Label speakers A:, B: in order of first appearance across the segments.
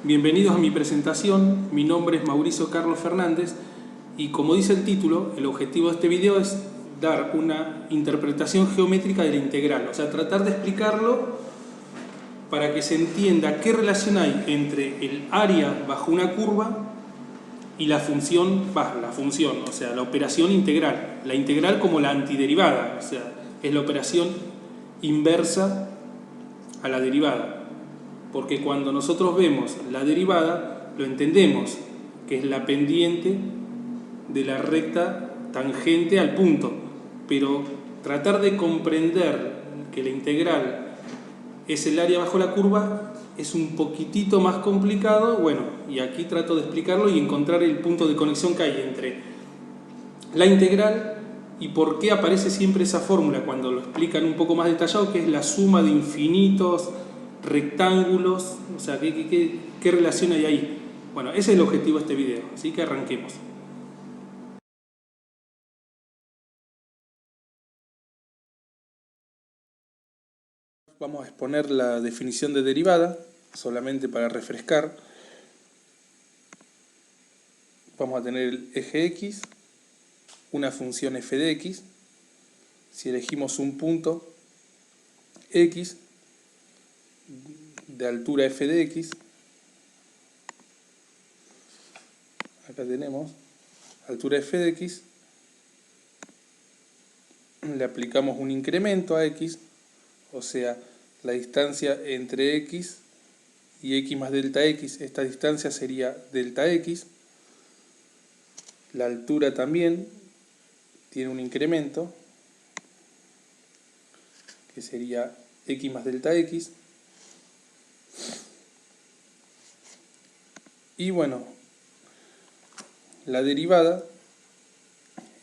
A: Bienvenidos a mi presentación. Mi nombre es Mauricio Carlos Fernández y, como dice el título, el objetivo de este video es dar una interpretación geométrica de la integral, o sea, tratar de explicarlo para que se entienda qué relación hay entre el área bajo una curva y la función, o sea, la operación integral. La integral como la antiderivada, o sea, es la operación inversa a la derivada. Porque cuando nosotros vemos la derivada, lo entendemos, que es la pendiente de la recta tangente al punto. Pero tratar de comprender que la integral es el área bajo la curva es un poquitito más complicado. Bueno, y aquí trato de explicarlo y encontrar el punto de conexión que hay entre la integral y por qué aparece siempre esa fórmula cuando lo explican un poco más detallado, que es la suma de infinitos rectángulos. O sea, ¿qué relación hay ahí? Bueno, ese es el objetivo de este video, así que arranquemos. Vamos a exponer la definición de derivada, solamente para refrescar. Vamos a tener el eje x, una función f de x. Si elegimos un punto x de altura f de x, acá tenemos altura f de x, le aplicamos un incremento a x, o sea, la distancia entre x y x más delta x, esta distancia sería delta x. La altura también tiene un incremento, que sería x más delta x. Y bueno, la derivada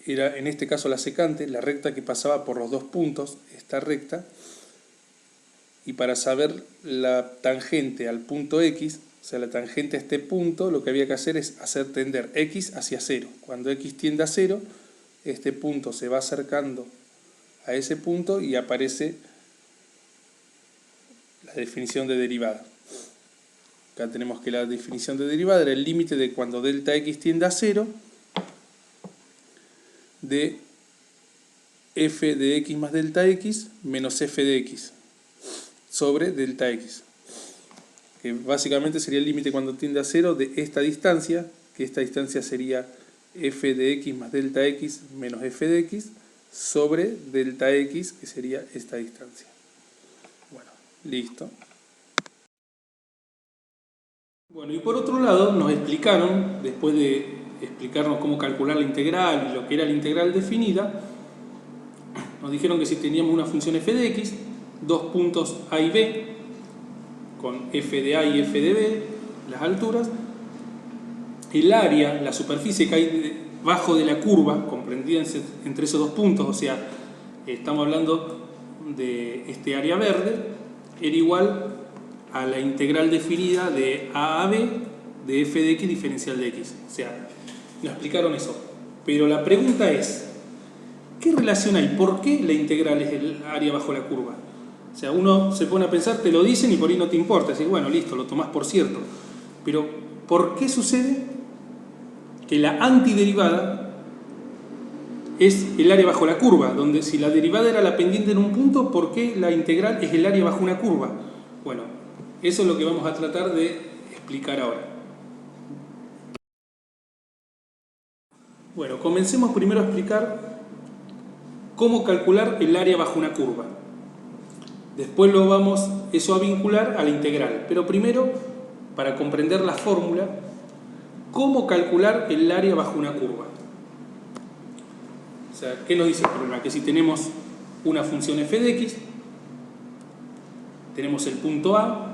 A: era en este caso la secante, la recta que pasaba por los dos puntos, esta recta. Y para saber la tangente al punto x, o sea, la tangente a este punto, lo que había que hacer es hacer tender x hacia 0. Cuando x tiende a 0, este punto se va acercando a ese punto y aparece la definición de derivada. Acá tenemos que la definición de derivada era el límite de cuando delta x tiende a 0 de f de x más delta x menos f de x sobre delta x, que básicamente sería el límite cuando tiende a 0 de esta distancia, que esta distancia sería f de x más delta x menos f de x sobre delta x, que sería esta distancia. Bueno, listo. Bueno, y por otro lado nos explicaron, después de explicarnos cómo calcular la integral y lo que era la integral definida, nos dijeron que si teníamos una función f de x, dos puntos a y b, con f de a y f de b, las alturas, el área, la superficie que hay debajo de la curva, comprendida entre esos dos puntos, o sea, estamos hablando de este área verde, era igual a la integral definida de a b de f de x diferencial de x. O sea, nos explicaron eso. Pero la pregunta es, ¿qué relación hay? ¿Por qué la integral es el área bajo la curva? O sea, uno se pone a pensar, te lo dicen y por ahí no te importa. Decir, bueno, listo, lo tomás por cierto. Pero, ¿por qué sucede que la antiderivada es el área bajo la curva? Donde si la derivada era la pendiente en un punto, ¿por qué la integral es el área bajo una curva? Bueno, eso es lo que vamos a tratar de explicar ahora. Bueno, comencemos primero a explicar cómo calcular el área bajo una curva. Después lo vamos eso a vincular a la integral. Pero primero, para comprender la fórmula, ¿cómo calcular el área bajo una curva? O sea, ¿qué nos dice el problema? Que si tenemos una función f de x, tenemos el punto A,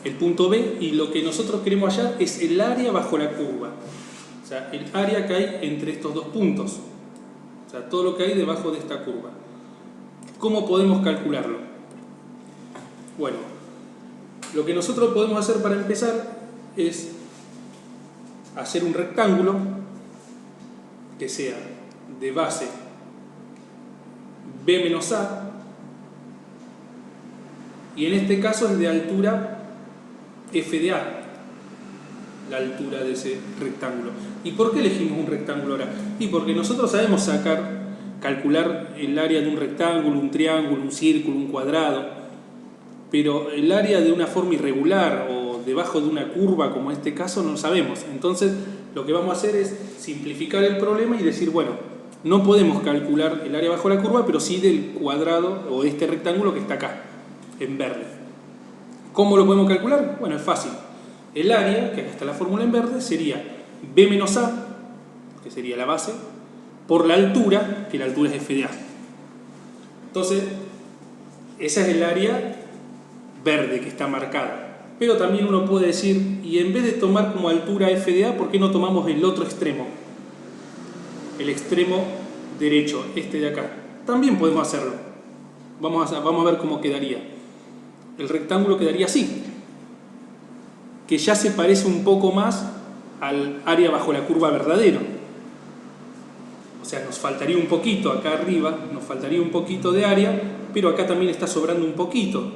A: el punto B, y lo que nosotros queremos hallar es el área bajo la curva. O sea, el área que hay entre estos dos puntos. O sea, todo lo que hay debajo de esta curva. ¿Cómo podemos calcularlo? Bueno, lo que nosotros podemos hacer para empezar es hacer un rectángulo que sea de base b menos a, y en este caso es de altura f de a, la altura de ese rectángulo. ¿Y por qué elegimos un rectángulo ahora? Y porque nosotros sabemos calcular el área de un rectángulo, un triángulo, un círculo, un cuadrado, pero el área de una forma irregular o debajo de una curva, como en este caso, no lo sabemos. Entonces, lo que vamos a hacer es simplificar el problema y decir, bueno, no podemos calcular el área bajo la curva, pero sí del cuadrado o de este rectángulo que está acá, en verde. ¿Cómo lo podemos calcular? Bueno, es fácil. El área, que acá está la fórmula en verde, sería b menos a, que sería la base, por la altura, que la altura es f de a. Entonces, esa es el área verde que está marcada. Pero también uno puede decir, y en vez de tomar como altura f de a, ¿por qué no tomamos el otro extremo? El extremo derecho, este de acá. También podemos hacerlo. Vamos a ver cómo quedaría. El rectángulo quedaría así, que ya se parece un poco más al área bajo la curva verdadero. O sea, nos faltaría un poquito acá arriba, nos faltaría un poquito de área, pero acá también está sobrando un poquito.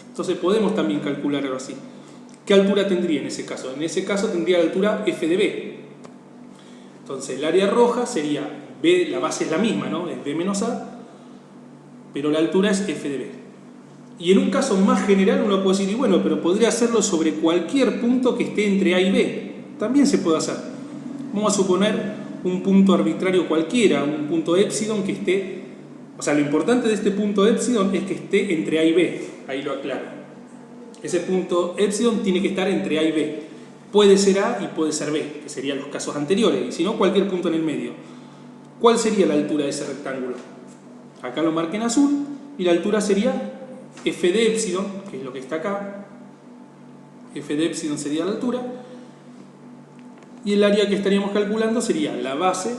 A: Entonces podemos también calcularlo así. ¿Qué altura tendría en ese caso? En ese caso tendría la altura f de b. Entonces el área roja sería b, la base es la misma, ¿no? Es b menos a, pero la altura es f de b. Y en un caso más general uno puede decir, y bueno, pero podría hacerlo sobre cualquier punto que esté entre a y b. También se puede hacer. Vamos a suponer un punto arbitrario cualquiera, un punto épsilon que esté... O sea, lo importante de este punto épsilon es que esté entre a y b. Ahí lo aclaro. Ese punto épsilon tiene que estar entre a y b. Puede ser a y puede ser b, que serían los casos anteriores. Y si no, cualquier punto en el medio. ¿Cuál sería la altura de ese rectángulo? Acá lo marqué en azul. Y la altura sería f de épsilon, que es lo que está acá. F de épsilon sería la altura. Y el área que estaríamos calculando sería la base,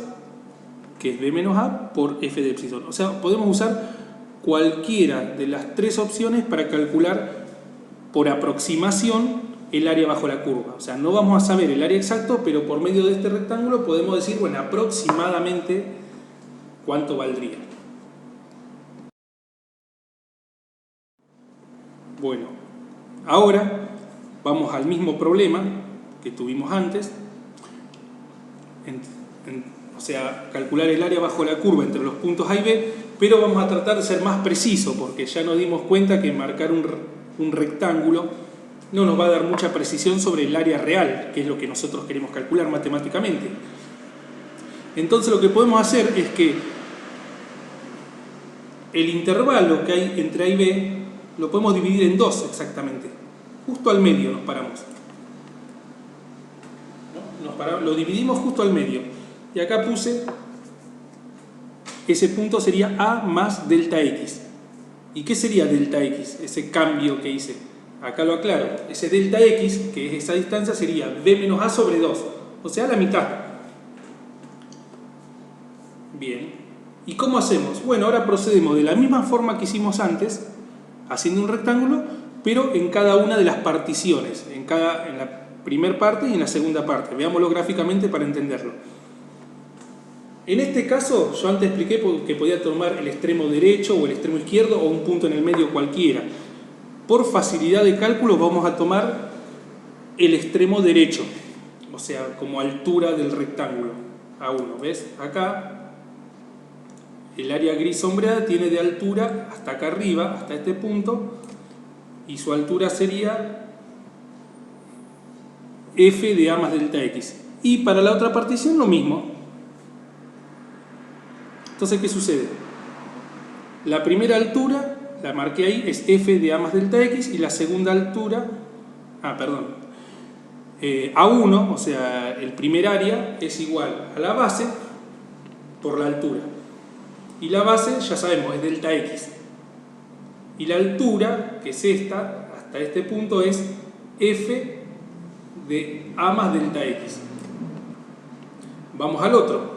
A: que es b menos a, por f de épsilon. O sea, podemos usar cualquiera de las tres opciones para calcular por aproximación el área bajo la curva. O sea, no vamos a saber el área exacto, pero por medio de este rectángulo podemos decir, bueno, aproximadamente cuánto valdría. Bueno, ahora vamos al mismo problema que tuvimos antes. O sea, calcular el área bajo la curva entre los puntos A y B, pero vamos a tratar de ser más precisos, porque ya nos dimos cuenta que marcar un rectángulo no nos va a dar mucha precisión sobre el área real, que es lo que nosotros queremos calcular matemáticamente. Entonces lo que podemos hacer es que el intervalo que hay entre A y B lo podemos dividir en dos exactamente. Justo al medio nos paramos. Lo dividimos justo al medio. Y acá puse, ese punto sería A más delta X. ¿Y qué sería delta X? Ese cambio que hice. Acá lo aclaro. Ese delta X, que es esa distancia, sería B menos A sobre 2. O sea, la mitad. Bien. ¿Y cómo hacemos? Bueno, ahora procedemos de la misma forma que hicimos antes, haciendo un rectángulo, pero en cada una de las particiones. En la primera parte y en la segunda parte. Veámoslo gráficamente para entenderlo. En este caso, yo antes expliqué que podía tomar el extremo derecho o el extremo izquierdo o un punto en el medio cualquiera. Por facilidad de cálculo vamos a tomar el extremo derecho, o sea, como altura del rectángulo. A1, ¿ves? Acá, el área gris sombreada tiene de altura hasta acá arriba, hasta este punto, y su altura sería f de a más delta x. Y para la otra partición lo mismo. Entonces, ¿qué sucede? La primera altura, la marqué ahí, es f de a más delta x, y la segunda altura, A1, o sea, el primer área, es igual a la base por la altura. Y la base, ya sabemos, es delta x. Y la altura, que es esta, hasta este punto, es f de a más delta x. Vamos al otro.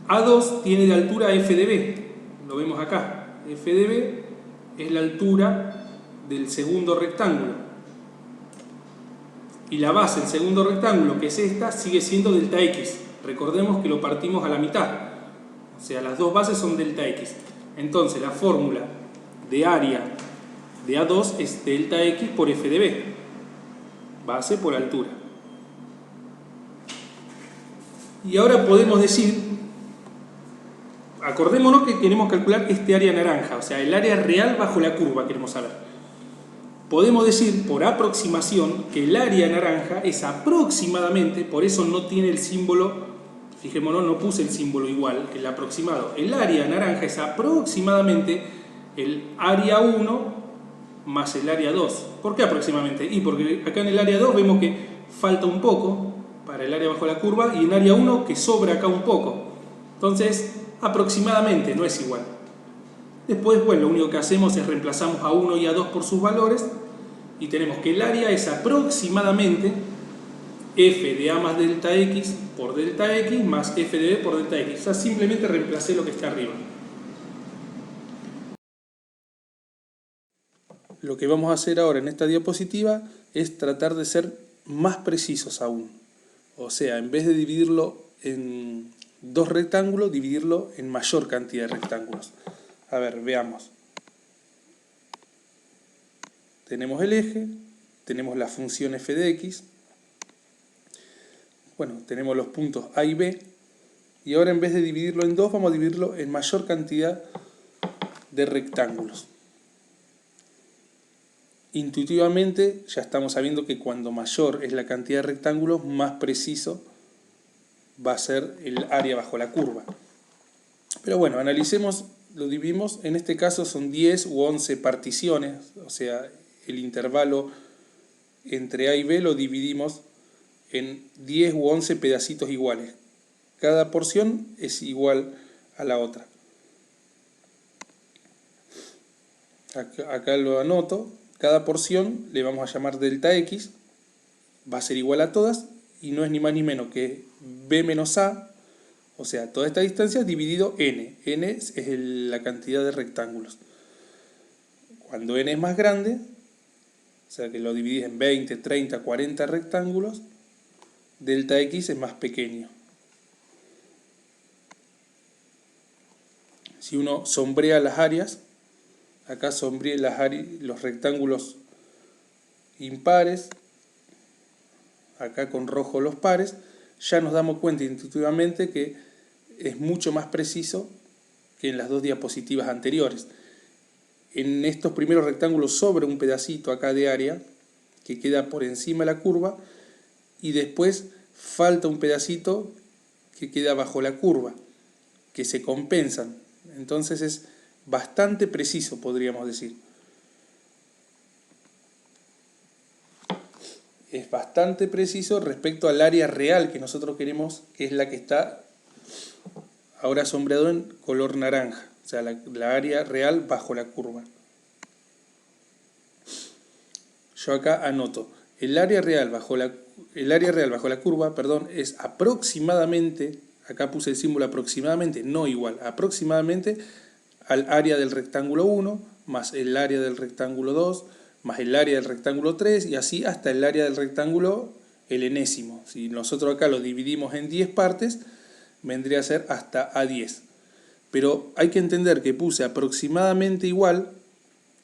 A: A2 tiene de altura f de b, lo vemos acá. F de b es la altura del segundo rectángulo. Y la base del segundo rectángulo, que es esta, sigue siendo delta x. Recordemos que lo partimos a la mitad. O sea, las dos bases son delta x. Entonces, la fórmula de área de A2 es delta X por F de B, base por altura. Y ahora podemos decir, acordémonos que queremos calcular este área naranja, o sea, el área real bajo la curva queremos saber. Podemos decir por aproximación que el área naranja es aproximadamente, por eso no tiene el símbolo, fijémonos, no puse el símbolo igual, el aproximado. El área naranja es aproximadamente el área 1 más el área 2. ¿Por qué aproximadamente? Y porque acá en el área 2 vemos que falta un poco para el área bajo la curva y en área 1 que sobra acá un poco. Entonces, aproximadamente no es igual. Después, bueno, lo único que hacemos es reemplazamos a 1 y a 2 por sus valores y tenemos que el área es aproximadamente f de a más delta x por delta x más f de b por delta x. O sea, simplemente reemplacé lo que está arriba. Lo que vamos a hacer ahora en esta diapositiva es tratar de ser más precisos aún. O sea, en vez de dividirlo en dos rectángulos, dividirlo en mayor cantidad de rectángulos. A ver, veamos. Tenemos el eje, tenemos la función f de x, bueno, tenemos los puntos A y B, y ahora en vez de dividirlo en dos, vamos a dividirlo en mayor cantidad de rectángulos. Intuitivamente ya estamos sabiendo que cuando mayor es la cantidad de rectángulos, más preciso va a ser el área bajo la curva. Pero bueno, analicemos, lo dividimos, en este caso son 10 u 11 particiones, o sea, el intervalo entre A y B lo dividimos en 10 u 11 pedacitos iguales. Cada porción es igual a la otra. Acá lo anoto. Cada porción le vamos a llamar delta x, va a ser igual a todas, y no es ni más ni menos que b menos a, o sea, toda esta distancia dividido n. N es la cantidad de rectángulos. Cuando n es más grande, o sea que lo dividís en 20, 30, 40 rectángulos, delta x es más pequeño. Si uno sombrea las áreas, acá sombreé los rectángulos impares, acá con rojo los pares, ya nos damos cuenta intuitivamente que es mucho más preciso que en las dos diapositivas anteriores. En estos primeros rectángulos sobra un pedacito acá de área que queda por encima de la curva y después falta un pedacito que queda bajo la curva, que se compensan. Entonces es bastante preciso, podríamos decir. Es bastante preciso respecto al área real que nosotros queremos, que es la que está ahora sombreado en color naranja, o sea, la área real bajo la curva. Yo acá anoto, el área real bajo la curva, es aproximadamente, acá puse el símbolo aproximadamente, no igual, aproximadamente al área del rectángulo 1, más el área del rectángulo 2, más el área del rectángulo 3, y así hasta el área del rectángulo el enésimo. Si nosotros acá lo dividimos en 10 partes, vendría a ser hasta A10. Pero hay que entender que puse aproximadamente igual,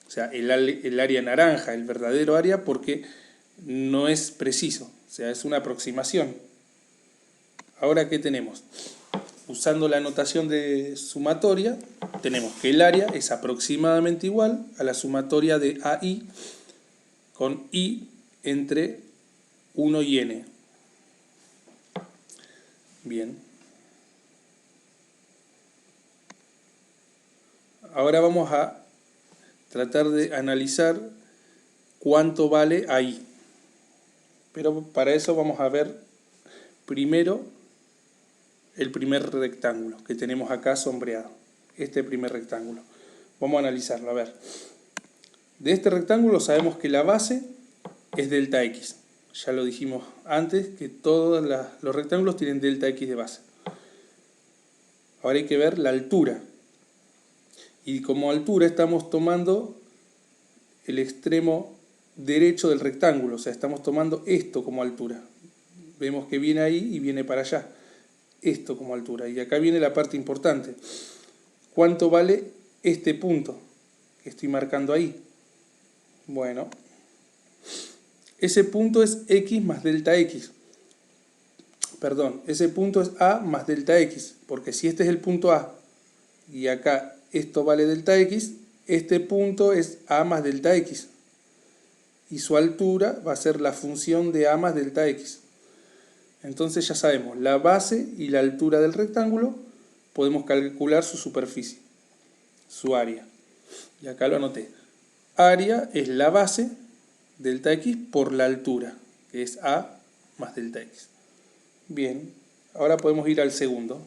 A: o sea, el área naranja, el verdadero área, porque no es preciso, o sea, es una aproximación. Ahora, ¿qué tenemos? Usando la notación de sumatoria, tenemos que el área es aproximadamente igual a la sumatoria de AI con I entre 1 y N. Bien. Ahora vamos a tratar de analizar cuánto vale AI. Pero para eso vamos a ver primero el primer rectángulo que tenemos acá sombreado, este primer rectángulo. Vamos a analizarlo, a ver. De este rectángulo sabemos que la base es delta x. Ya lo dijimos antes que todos los rectángulos tienen delta x de base. Ahora hay que ver la altura. Y como altura estamos tomando el extremo derecho del rectángulo, o sea, estamos tomando esto como altura. Vemos que viene ahí y viene para allá. Esto como altura. Y acá viene la parte importante. ¿Cuánto vale este punto que estoy marcando ahí? Bueno, ese punto es x más delta x. Perdón, ese punto es a más delta x, porque si este es el punto A y acá esto vale delta x, este punto es a más delta x. Y su altura va a ser la función de a más delta x. Entonces ya sabemos la base y la altura del rectángulo, podemos calcular su superficie, su área. Y acá lo anoté. Área es la base, delta x, por la altura, que es a más delta x. Bien, ahora podemos ir al segundo.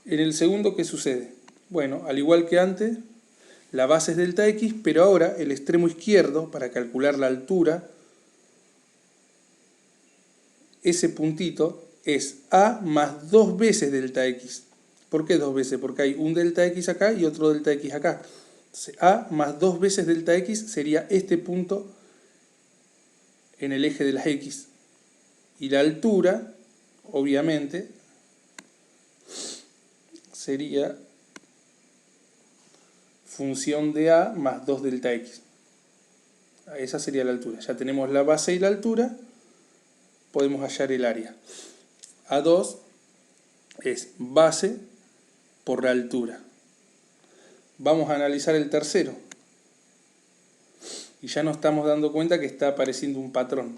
A: En el segundo, ¿qué sucede? Bueno, al igual que antes, la base es delta x, pero ahora el extremo izquierdo, para calcular la altura, ese puntito es a más 2 veces delta x. ¿Por qué 2 veces? Porque hay un delta x acá y otro delta x acá. Entonces, a más 2 veces delta x sería este punto en el eje de las x. Y la altura, obviamente, sería función de a más 2 delta x. Esa sería la altura. Ya tenemos la base y la altura, podemos hallar el área. A2 es base por la altura. Vamos a analizar el tercero. Y ya nos estamos dando cuenta que está apareciendo un patrón.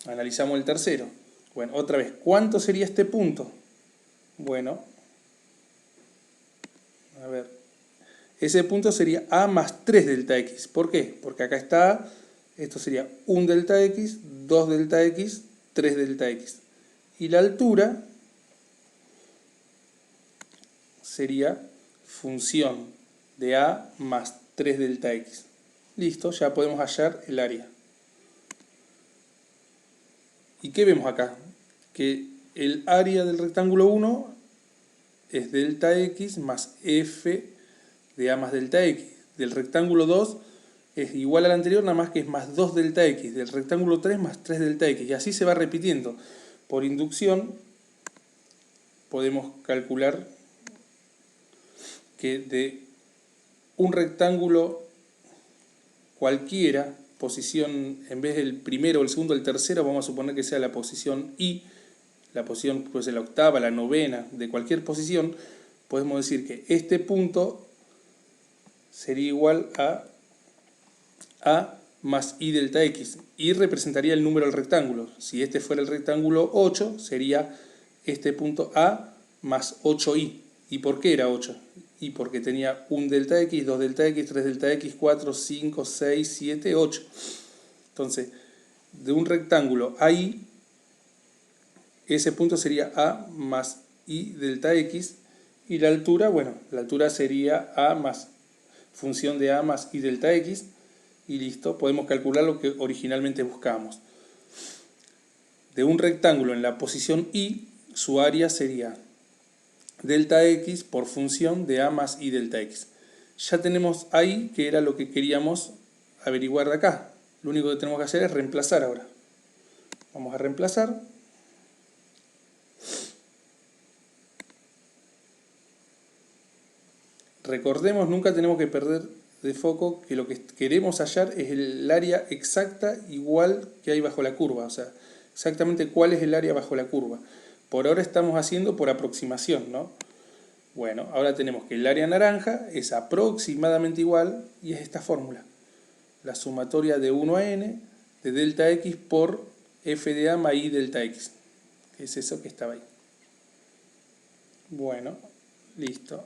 A: Analizamos el tercero. Bueno, otra vez, ¿cuánto sería este punto? Bueno, a ver, ese punto sería a más 3 delta x. ¿Por qué? Porque acá está a, esto sería 1 delta x, 2 delta x, 3 delta x. Y la altura sería función de a más 3 delta x. Listo, ya podemos hallar el área. ¿Y qué vemos acá? Que el área del rectángulo 1 es delta x más f de a más delta x. Del rectángulo 2 es igual al anterior, nada más que es más 2 delta x. Del rectángulo 3 más 3 delta x. Y así se va repitiendo. Por inducción podemos calcular que de un rectángulo cualquiera, posición, en vez del primero, el segundo, el tercero, vamos a suponer que sea la posición I, la posición pues la octava, la novena, de cualquier posición, podemos decir que este punto sería igual a más I delta X. Y representaría el número del rectángulo. Si este fuera el rectángulo 8, sería este punto A más 8I. ¿Y por qué era 8? Y porque tenía 1 delta X, 2 delta X, 3 delta X, 4, 5, 6, 7, 8. Entonces, de un rectángulo AI, ese punto sería A más I delta X. Y la altura, bueno, la altura sería A más función de A más I delta X. Y listo, podemos calcular lo que originalmente buscábamos. De un rectángulo en la posición I, su área sería delta X por función de A más I delta X. Ya tenemos ahí que era lo que queríamos averiguar de acá. Lo único que tenemos que hacer es reemplazar ahora. Vamos a reemplazar. Recordemos, nunca tenemos que perder de foco que lo que queremos hallar es el área exacta igual que hay bajo la curva. O sea, exactamente cuál es el área bajo la curva. Por ahora estamos haciendo por aproximación, ¿no? Bueno, ahora tenemos que el área naranja es aproximadamente igual y es esta fórmula. La sumatoria de 1 a n de delta x por f de a más i delta x. Que es eso que estaba ahí. Bueno, listo.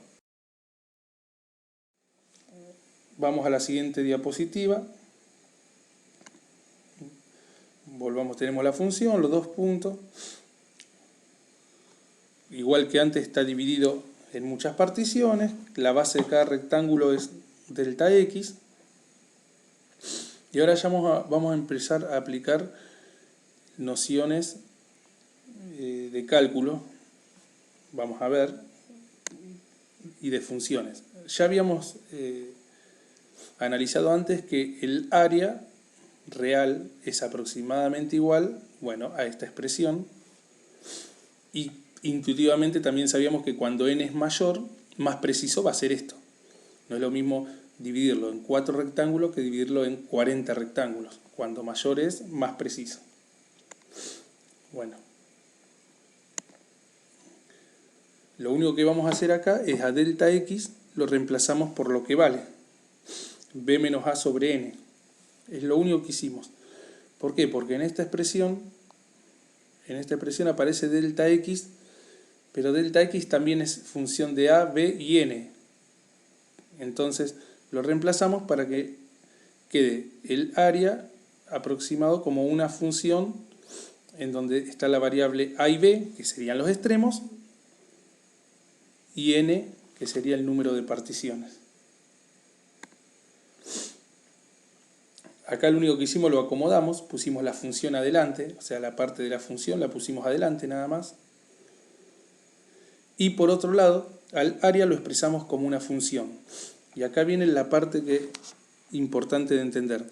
A: Vamos a la siguiente diapositiva. Volvamos, tenemos la función, los dos puntos. Igual que antes está dividido en muchas particiones. La base de cada rectángulo es delta x. Y ahora ya vamos a empezar a aplicar nociones de cálculo. Vamos a ver. Y de funciones. Ya habíamos analizado antes que el área real es aproximadamente igual, bueno, a esta expresión. Y intuitivamente también sabíamos que cuando n es mayor, más preciso va a ser esto. No es lo mismo dividirlo en 4 rectángulos que dividirlo en 40 rectángulos. Cuanto mayor es, más preciso. Bueno. Lo único que vamos a hacer acá es a delta x lo reemplazamos por lo que vale. B menos A sobre N. Es lo único que hicimos. ¿Por qué? Porque en esta expresión aparece delta x, pero delta x también es función de A, B y N. Entonces lo reemplazamos para que quede el área aproximado como una función en donde está la variable A y B, que serían los extremos, y N, que sería el número de particiones. Acá lo único que hicimos lo acomodamos, pusimos la función adelante, o sea, la parte de la función la pusimos adelante nada más. Y por otro lado, al área lo expresamos como una función. Y acá viene la parte importante de entender.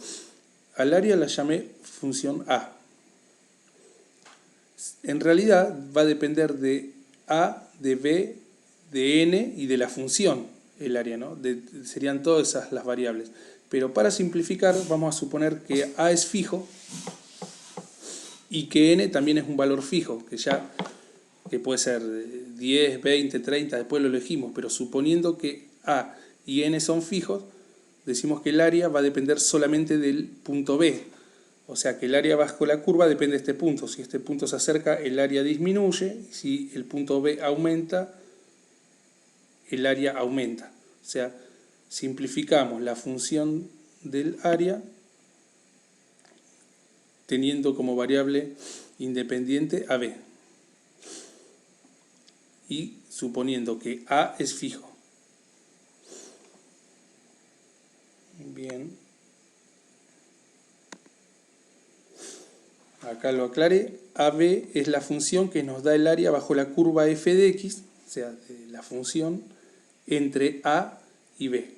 A: Al área la llamé función A. En realidad va a depender de A, de B, de N y de la función, el área, ¿no? Serían todas esas las variables. Pero para simplificar vamos a suponer que A es fijo y que N también es un valor fijo, que puede ser 10, 20, 30, después lo elegimos, pero suponiendo que A y N son fijos, decimos que el área va a depender solamente del punto B. O sea que el área bajo la curva depende de este punto. Si este punto se acerca, el área disminuye. Si el punto B aumenta, el área aumenta. O sea, simplificamos la función del área teniendo como variable independiente a B. Y suponiendo que A es fijo. Bien. Acá lo aclaré. AB es la función que nos da el área bajo la curva f de x, o sea, de la función entre A y B.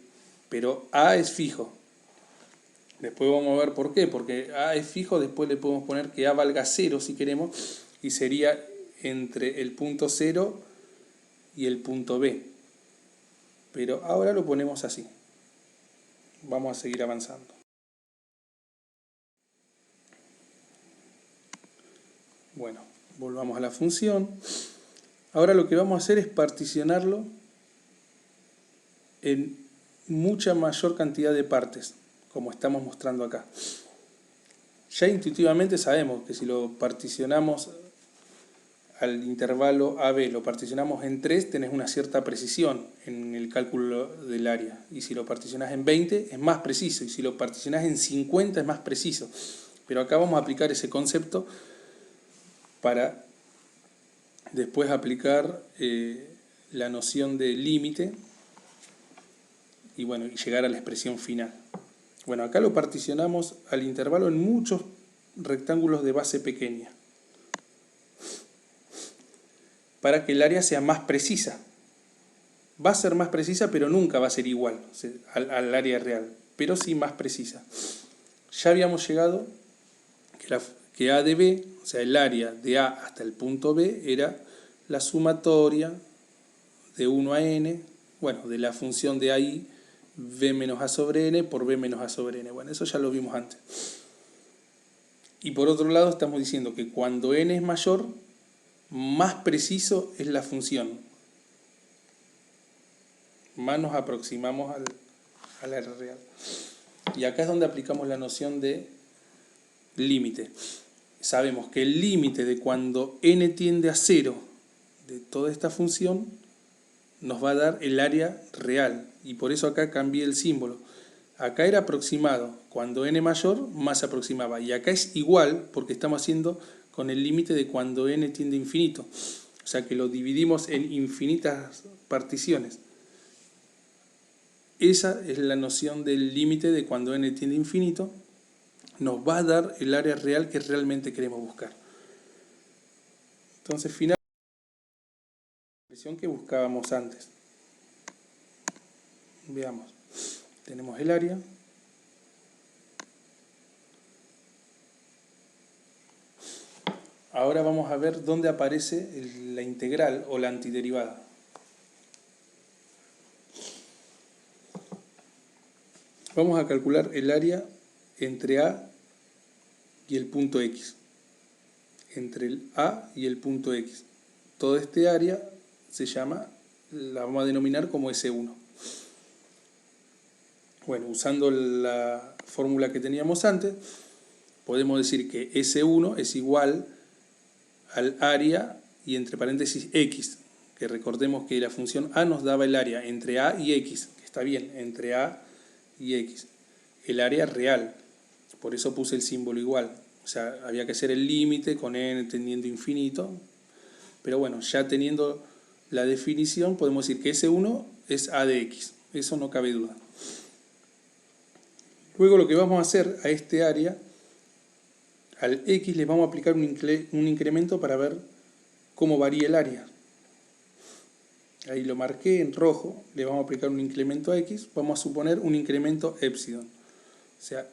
A: Pero A es fijo. Después vamos a ver por qué. Porque A es fijo, después le podemos poner que A valga 0 si queremos, y sería entre el punto 0 y el punto B. Pero ahora lo ponemos así. Vamos a seguir avanzando. Bueno, volvamos a la función. Ahora lo que vamos a hacer es particionarlo en mucha mayor cantidad de partes, como estamos mostrando acá. Ya intuitivamente sabemos que si lo particionamos al intervalo AB, lo particionamos en 3, tenés una cierta precisión en el cálculo del área. Y si lo particionás en 20, es más preciso. Y si lo particionás en 50, es más preciso. Pero acá vamos a aplicar ese concepto para después aplicar la noción de límite y bueno, y llegar a la expresión final. Bueno, acá lo particionamos al intervalo en muchos rectángulos de base pequeña para que el área sea más precisa. Va a ser más precisa, pero nunca va a ser igual al área real, pero sí más precisa. Ya habíamos llegado que A de B, o sea, el área de A hasta el punto B, era la sumatoria de 1 a n, bueno, de la función de AI, B menos A sobre N por B menos A sobre N. Bueno, eso ya lo vimos antes. Y por otro lado estamos diciendo que cuando n es mayor, más preciso es la función. Más nos aproximamos al área real. Y acá es donde aplicamos la noción de límite. Sabemos que el límite de cuando n tiende a 0 de toda esta función nos va a dar el área real. Y por eso acá cambié el símbolo. Acá era aproximado. Cuando n mayor, más se aproximaba. Y acá es igual porque estamos haciendo con el límite de cuando n tiende a infinito. O sea que lo dividimos en infinitas particiones. Esa es la noción del límite de cuando n tiende a infinito. Nos va a dar el área real que realmente queremos buscar. Entonces, finalmente, la expresión que buscábamos antes. Veamos. Tenemos el área. Ahora vamos a ver dónde aparece la integral o la antiderivada. Vamos a calcular el área entre A y el punto X. Entre el A y el punto X. Todo este área la vamos a denominar como S1. Bueno, usando la fórmula que teníamos antes, podemos decir que S1 es igual al área y entre paréntesis X, que recordemos que la función A nos daba el área entre A y X, que está bien, entre A y X, el área real, por eso puse el símbolo igual, o sea, había que hacer el límite con n tendiendo infinito, pero bueno, ya teniendo la definición podemos decir que S1 es A de X, eso no cabe duda. Luego lo que vamos a hacer a este área, al X le vamos a aplicar un incremento para ver cómo varía el área. Ahí lo marqué en rojo, le vamos a aplicar un incremento a X, vamos a suponer un incremento épsilon. O sea,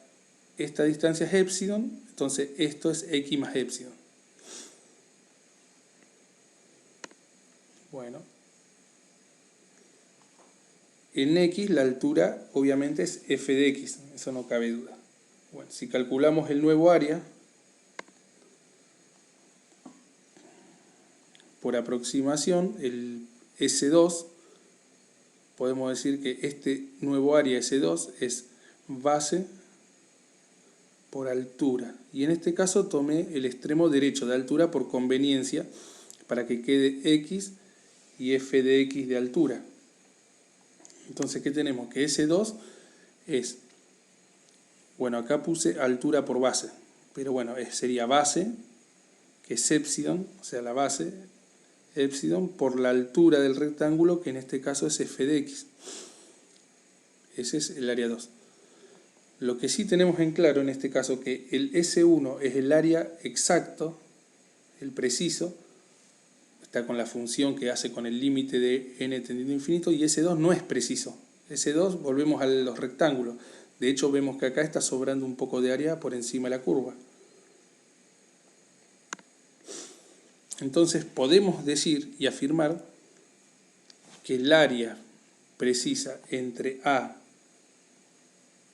A: esta distancia es épsilon, entonces esto es X más épsilon. Bueno. En X la altura obviamente es f de X, eso no cabe duda. Bueno, si calculamos el nuevo área, por aproximación, el S2, podemos decir que este nuevo área S2 es base por altura. Y en este caso tomé el extremo derecho de altura por conveniencia, para que quede X y f de X de altura. Entonces, ¿qué tenemos? Que S2 es, bueno, acá puse altura por base, pero bueno, sería base, que es épsilon, o sea, la base, épsilon, por la altura del rectángulo, que en este caso es f de X. Ese es el área 2. Lo que sí tenemos en claro en este caso, que el S1 es el área exacto, el preciso, está con la función que hace con el límite de n tendiendo a infinito, y S2 no es preciso. S2, volvemos a los rectángulos. De hecho, vemos que acá está sobrando un poco de área por encima de la curva. Entonces, podemos decir y afirmar que el área precisa entre A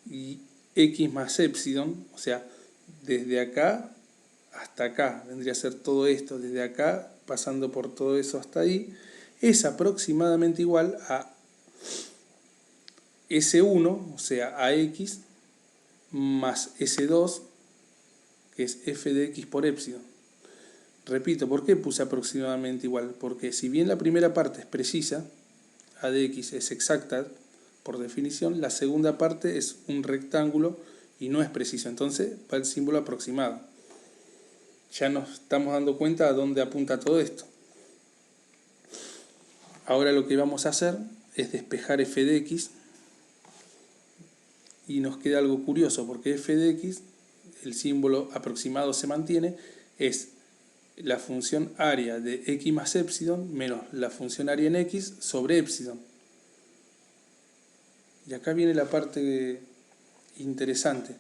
A: y X más épsilon, o sea, desde acá hasta acá, vendría a ser todo esto, desde acá, pasando por todo eso hasta ahí, es aproximadamente igual a S1, o sea, a X, más S2, que es f de X por épsilon. Repito, ¿por qué puse aproximadamente igual? Porque si bien la primera parte es precisa, A de X es exacta, por definición, la segunda parte es un rectángulo y no es preciso, entonces va el símbolo aproximado. Ya nos estamos dando cuenta a dónde apunta todo esto. Ahora lo que vamos a hacer es despejar f de X y nos queda algo curioso, porque f de X, el símbolo aproximado se mantiene, es la función área de X más épsilon menos la función área en X sobre épsilon. Y acá viene la parte interesante.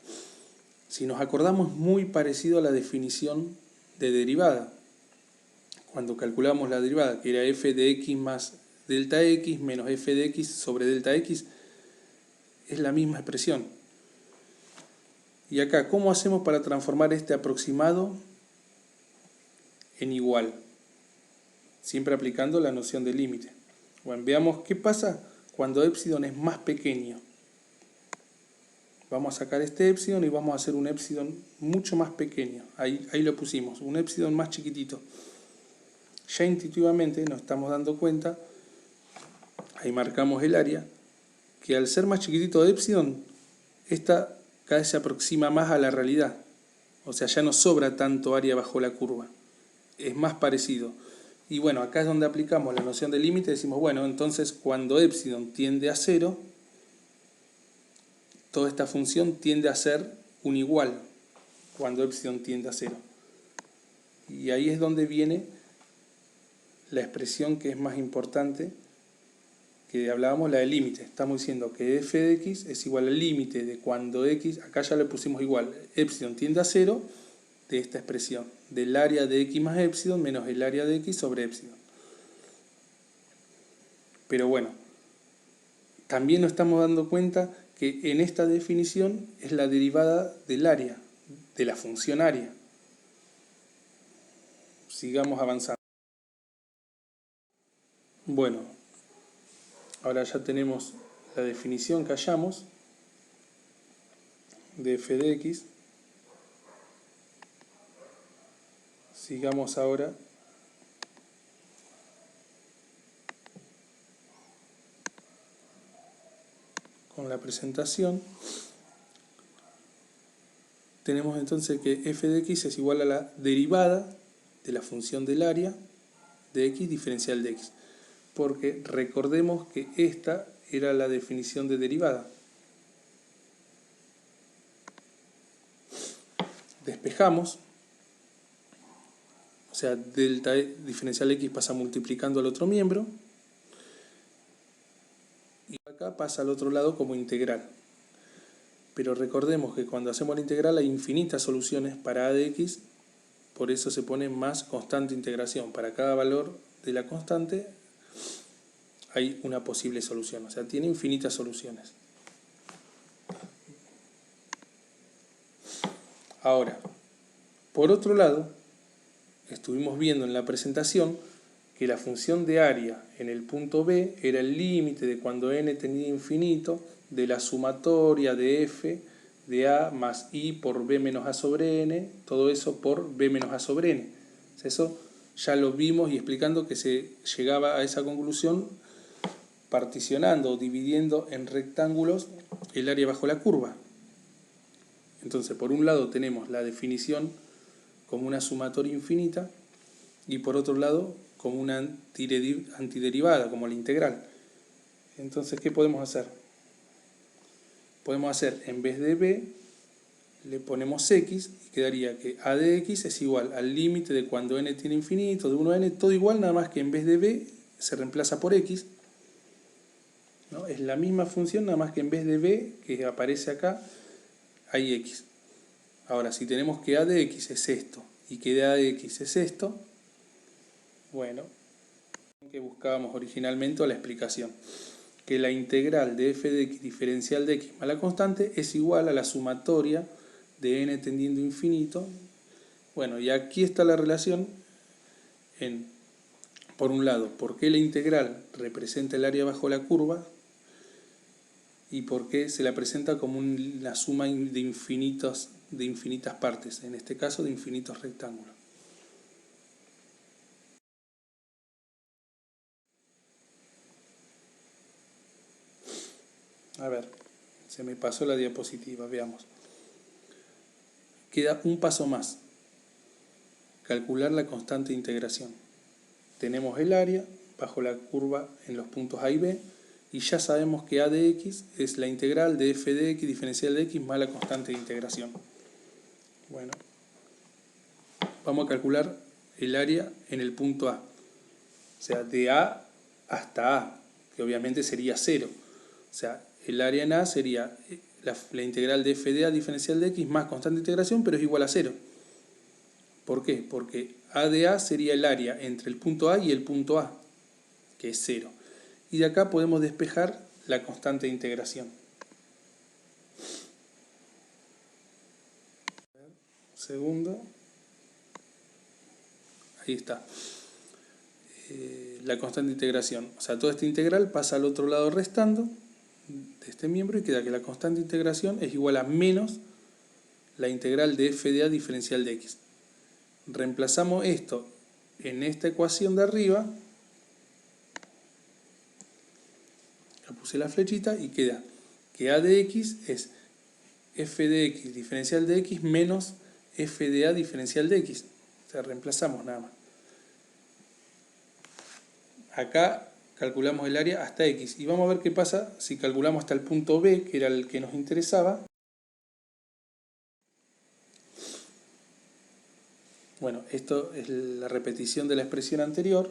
A: Si nos acordamos, muy parecido a la definición de derivada. Cuando calculamos la derivada, que era f de x más delta x menos f de x sobre delta x, es la misma expresión. Y acá, ¿cómo hacemos para transformar este aproximado en igual? Siempre aplicando la noción de límite. Bueno, veamos qué pasa cuando épsilon es más pequeño. Vamos a sacar este épsilon y vamos a hacer un épsilon mucho más pequeño. Ahí lo pusimos, un épsilon más chiquitito. Ya intuitivamente nos estamos dando cuenta, ahí marcamos el área, que al ser más chiquitito de épsilon, esta cada vez se aproxima más a la realidad. O sea, ya no sobra tanto área bajo la curva. Es más parecido. Y bueno, acá es donde aplicamos la noción de límite. Decimos, bueno, entonces cuando épsilon tiende a 0, toda esta función tiende a ser un igual cuando épsilon tiende a 0. Y ahí es donde viene la expresión que es más importante, que hablábamos, la del límite. Estamos diciendo que f de x es igual al límite de cuando x, acá ya le pusimos igual, épsilon tiende a 0, de esta expresión, del área de x más épsilon menos el área de x sobre épsilon. Pero bueno, también nos estamos dando cuenta que en esta definición es la derivada del área, de la función área. Sigamos avanzando. Bueno, ahora ya tenemos la definición que hallamos de f de x. Sigamos ahora con la presentación. Tenemos entonces que f de x es igual a la derivada de la función del área de x diferencial de x. Porque recordemos que esta era la definición de derivada. Despejamos, o sea, delta diferencial x pasa multiplicando al otro miembro, y acá pasa al otro lado como integral. Pero recordemos que cuando hacemos la integral hay infinitas soluciones para a de x, por eso se pone más constante integración. Para cada valor de la constante hay una posible solución, o sea, tiene infinitas soluciones. Ahora, por otro lado, estuvimos viendo en la presentación que la función de área en el punto B era el límite de cuando n tendía a infinito de la sumatoria de f de a más i por b menos a sobre n, todo eso por b menos a sobre n. O sea, eso ya lo vimos y explicando que se llegaba a esa conclusión particionando o dividiendo en rectángulos el área bajo la curva. Entonces, por un lado tenemos la definición como una sumatoria infinita y por otro lado como una antiderivada, como la integral. Entonces, ¿qué podemos hacer? Podemos hacer, en vez de b, le ponemos x y quedaría que a de x es igual al límite de cuando n tiene infinito, de 1 a n, todo igual, nada más que en vez de b se reemplaza por x, ¿no? Es la misma función, nada más que en vez de b, que aparece acá, hay x. Ahora, si tenemos que a de x es esto y que a de x es esto, bueno, que buscábamos originalmente la explicación, que la integral de f de x diferencial de x más la constante es igual a la sumatoria de n tendiendo a infinito. Bueno, y aquí está la relación en, por un lado, por qué la integral representa el área bajo la curva y por qué se la presenta como la suma de infinitas partes, en este caso de infinitos rectángulos. A ver, se me pasó la diapositiva, veamos. Queda un paso más, calcular la constante de integración. Tenemos el área bajo la curva en los puntos A y B, y ya sabemos que a de x es la integral de f de x diferencial de x más la constante de integración. Bueno, vamos a calcular el área en el punto A, o sea, de A hasta A, que obviamente sería 0. O sea, el área en A sería la integral de f de a diferencial de x más constante de integración, pero es igual a 0. ¿Por qué? Porque a de A sería el área entre el punto A y el punto A, que es 0. Y de acá podemos despejar la constante de integración. Segundo. Ahí está. La constante de integración. O sea, toda esta integral pasa al otro lado restando de este miembro y queda que la constante de integración es igual a menos la integral de f de a diferencial de x. Reemplazamos esto en esta ecuación de arriba. Le puse la flechita y queda que a de x es f de x diferencial de x menos f de a diferencial de x. O sea, reemplazamos nada más. Acá calculamos el área hasta x y vamos a ver qué pasa si calculamos hasta el punto B, que era el que nos interesaba. Bueno, esto es la repetición de la expresión anterior.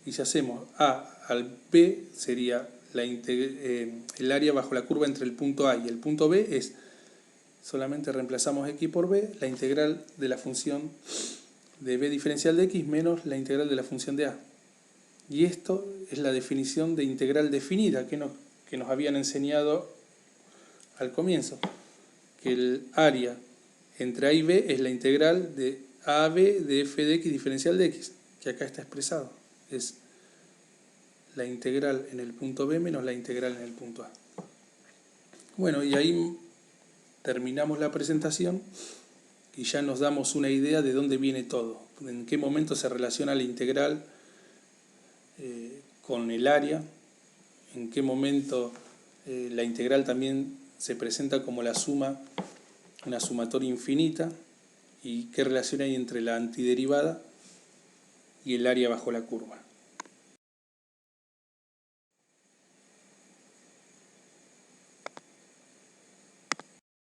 A: Y si hacemos A al B, sería el área bajo la curva entre el punto A y el punto B es, solamente reemplazamos x por b, la integral de la función de b diferencial de x menos la integral de la función de a. Y esto es la definición de integral definida. ¿Qué que nos habían enseñado al comienzo, que el área entre A y B es la integral de A a B de f de x diferencial de x, que acá está expresado. Es la integral en el punto B menos la integral en el punto A. Bueno, y ahí terminamos la presentación y ya nos damos una idea de dónde viene todo, en qué momento se relaciona la integral con el área, en qué momento la integral también se presenta como la suma, una sumatoria infinita, y qué relación hay entre la antiderivada y el área bajo la curva.